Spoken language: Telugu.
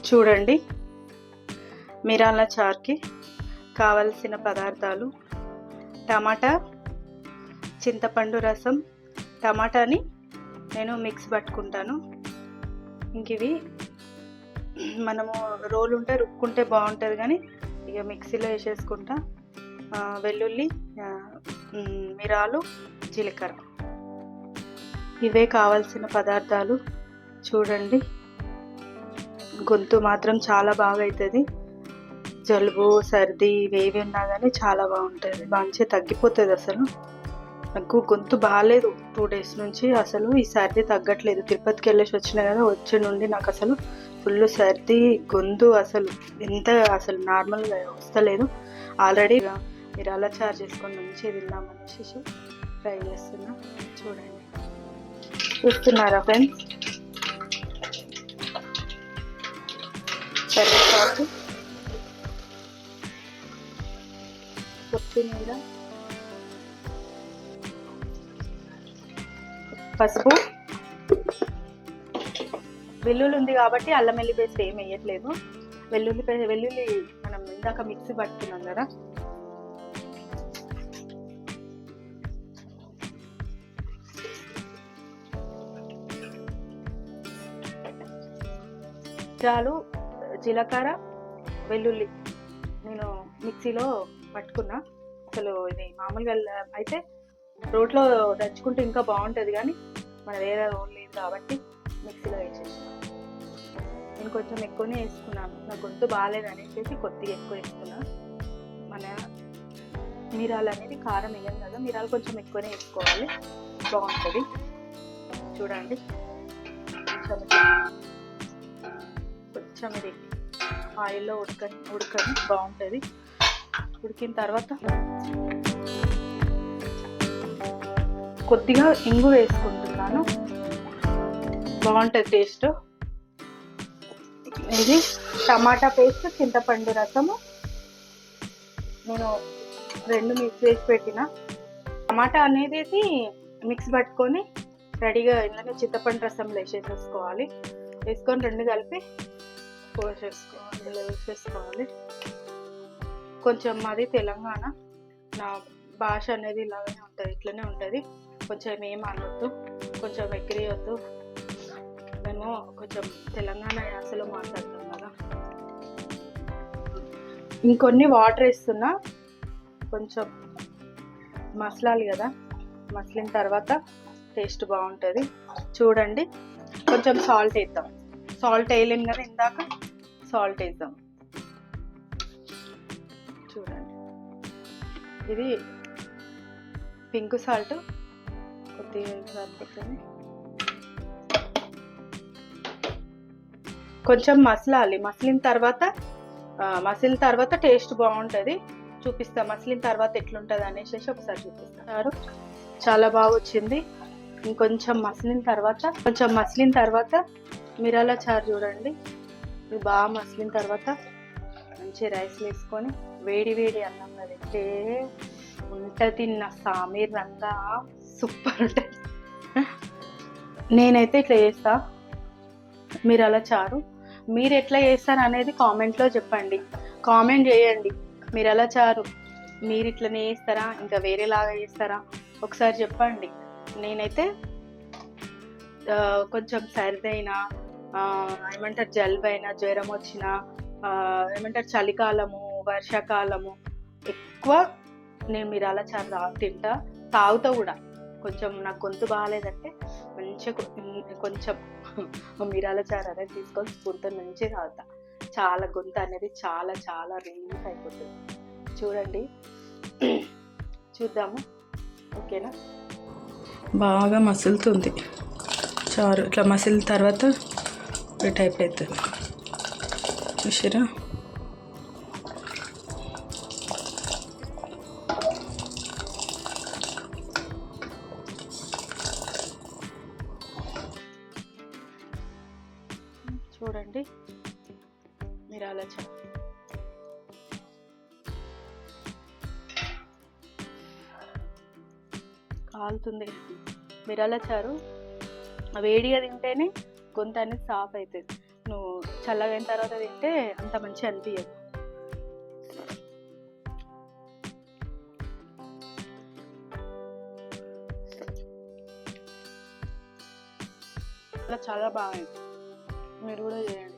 చూడండి, మిరాల చారుకి కావలసిన పదార్థాలు: టమాటా, చింతపండు రసం. టమాటాని నేను మిక్స్ పట్టుకుంటాను. ఇంక ఇవి మనము రోలు ఉంటే రుక్కుంటే బాగుంటుంది, కానీ ఇక మిక్సీలో వేసేసుకుంటా. వెల్లుల్లి, మిరాలు, జీలకర్ర, ఇవే కావాల్సిన పదార్థాలు. చూడండి, గొంతు మాత్రం చాలా బాగా అవుతుంది. జలుబు, సర్ది ఇవేవి ఉన్నా కానీ చాలా బాగుంటుంది, మంచిగా తగ్గిపోతుంది. అసలు నాకు గొంతు బాగాలేదు 2 days నుంచి. అసలు ఈ సర్ది తగ్గట్లేదు. తిరుపతికి వెళ్ళేసి వచ్చిన కదా, వచ్చే నుండి నాకు అసలు ఫుల్ సర్ది, గొంతు అసలు అసలు నార్మల్గా వస్తలేదు. ఆల్రెడీ మీరు అలా చార్జ్ చేసుకొని మంచిగా తిందామనేసి ట్రై చేస్తున్నా. చూడండి, చూస్తున్నారా ఫ్రెండ్స్? కరివేపాకు, కొత్తిమీర, పసుపు, వెల్లుల్లి ఉంది కాబట్టి అల్లం వెల్లి పేస్ట్ ఏం వేయట్లేదు. వెల్లుల్లి మనం ఇందాక మిక్సీ పట్టుకున్నాం కదా. చాలు, జీలకర్ర, వెల్లుల్లి నేను మిక్సీలో పట్టుకున్నా. అసలు ఇది మామూలుగా అయితే రోట్లో దంచుకుంటే ఇంకా బాగుంటుంది, కానీ మన వేరే రోల్ లేదు కాబట్టి మిక్సీలో వేసేసాను. నేను కొంచెం ఎక్కువనే వేసుకున్నాను, నా గొంతు బాగాలేదు అనేసి కొద్దిగా ఎక్కువ వేసుకున్నా. మన మిరాలు అనేది కారం వేయం కదా, మిరాలు కొంచెం ఎక్కువనే వేసుకోవాలి, బాగుంటుంది. చూడండి, కొంచెం ఇది ఆయిల్లో ఉడకని బాగుంటుంది. ఉడికిన తర్వాత కొద్దిగా ఇంగు వేసుకుంటున్నాను, బాగుంటుంది టేస్ట్. ఇది టమాటా పేస్ట్, చింతపండు రసము నేను 2 మిక్స్ వేసి పెట్టిన. టమాటా అనేది మిక్స్ పట్టుకొని రెడీగా ఇందులో చింతపండు రసంలో వేసేసుకోవాలి. వేసుకొని 2 కలిపి వేసేసుకోవాలి. కొంచెం మాది తెలంగాణ, నా భాష అనేది ఇలాగనే ఉంటుంది, ఇట్లనే ఉంటుంది. కొంచెం ఏం అనొద్దు, కొంచెం ఎగిరియొద్దు. మేము కొంచెం తెలంగాణ యాసలో మాట్లాడుతాం కదా. ఇంకొన్ని వాటర్ వేస్తున్నా, కొంచెం మసలాలి కదా. మసలిన తర్వాత టేస్ట్ బాగుంటుంది. చూడండి, కొంచెం సాల్ట్ వేద్దాం. సాల్ట్ వేయలేము కదా ఇందాక, సాల్ట్ వేద్దాం. చూడండి, ఇది పింక్ సాల్ట్ కొద్దిగా సరిపోతుంది. కొంచెం మసలాలి. మసిలిన తర్వాత టేస్ట్ బాగుంటుంది. చూపిస్తా మసిలిన తర్వాత ఎట్లుంటుంది అనేసి ఒకసారి చూపిస్తారు. చాలా బాగా వచ్చింది. ఇంకొంచెం మసిలిన తర్వాత మిరాల చారు చూడండి, ఇది బాగా మసిలిన తర్వాత మంచి రైస్ వేసుకొని వేడి అన్నం తింటే ఉంటుంది నా సామీర్ రంగా, సూపర్ ఉంటుంది. నేనైతే ఇట్లా చేస్తా మిరాల చారు. మీరు ఎట్లా చేస్తారు అనేది కామెంట్లో చెప్పండి. కామెంట్ చేయండి, మిరాల చారు మీరు ఇట్లనే చేస్తారా, ఇంకా వేరేలాగా చేస్తారా ఒకసారి చెప్పండి. నేనైతే కొంచెం సరిదైనా ఏమంటారు, జలుబు అయినా, జ్వరం వచ్చినా, ఏమంటారు చలికాలము, వర్షాకాలము ఎక్కువ నేను మిరాల చారు తింటా, తాగుతా కూడా. కొంచెం నాకు గొంతు బాగాలేదంటే మంచిగా కొంచెం మిరాల చారు అనేది తీసుకొని స్పూన్తో మంచిగా తాగుతా. చాలా గొంతు అనేది చాలా రిలీఫ్ అయిపోతుంది. చూడండి, చూద్దాము. ఓకేనా? బాగా మసులుతుంది చారు. ఇట్లా మసిలిన తర్వాత ఈ టైప్ అవుతుంది. చూసారా? చూడండి, మిరాల చారు కాలుతుంది. మిరాల చారు వేడిగా తింటేనే గొంతు అనేది సాఫ్ అవుతుంది. నువ్వు చల్లగైన తర్వాత తింటే అంత మంచిగా అనిపించదు. అలా చాలా బాగుంది, మీరు కూడా చేయండి.